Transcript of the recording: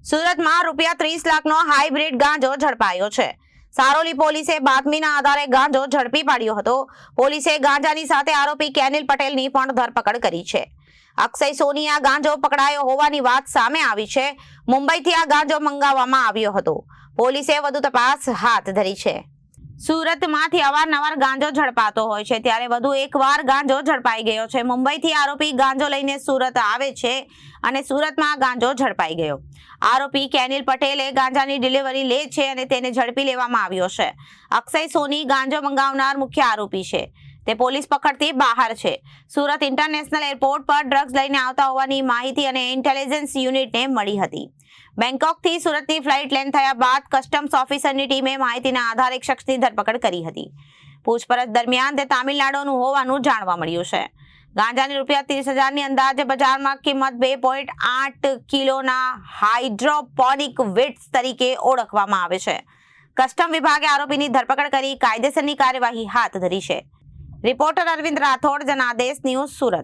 સુરતમાં ₹30 લાખનો હાઇબ્રિડ ગાંજો ઝડપાયો છે। સારોલી પોલીસે બાતમીના આધારે ગાંજો ઝડપી પાડ્યો હતો। પોલીસે ગાંજાની સાથે આરોપી કેનિલ પટેલની પણ ધરપકડ કરી છે। અક્ષય સોની આ ગાંજો પકડાયો હોવાની વાત સામે આવી છે। મુંબઈથી આ ગાંજો મંગાવવામાં આવ્યો હતો। પોલીસે વધુ તપાસ હાથ ધરી છે। સુરતમાંથી અવારનવાર ગાંજો ઝડપાતો હોય છે, ત્યારે વધુ એકવાર ગાંજો ઝડપાઈ ગયો છે। મુંબઈથી આરોપી ગાંજો લઈને સુરત આવે છે અને સુરતમાં ગાંજો ઝડપાઈ ગયો। આરોપી કેનિલ પટેલે ગાંજાની ડિલિવરી લે છે અને તેને ઝડપી લેવામાં આવ્યો છે। અક્ષય સોની ગાંજો મંગાવનાર મુખ્ય આરોપી છે। તે પોલીસ પકડથી બહાર છે। સુરત ઇન્ટરનેશનલ એરપોર્ટ પર ડ્રગ્સ લઈને આવતા હોવાની માહિતી અને ઇન્ટેલિજન્સ યુનિટને મળી હતી। બેંકોકથી સુરતની ફ્લાઇટ લેન્ડ થયા બાદ કસ્ટમ્સ ઓફિસરની ટીમે માહિતીના આધારે એક શખ્સની ધરપકડ કરી હતી। પૂછપરછ દરમિયાન તે તામિલનાડુનું હોવાનું જાણવા મળ્યું છે। ગાંજાની ₹30,000ની અંદાજે બજારમાં કિંમત 2.8 કિલોના હાઇડ્રોપોનિક વીટ્સ તરીકે ઓળખવામાં આવે છે। કસ્ટમ વિભાગે આરોપીની ધરપકડ કરી કાયદેસરની કાર્યવાહી હાથ ધરી છે। Reporter Arvind Rathod, Janadesh news, Surat.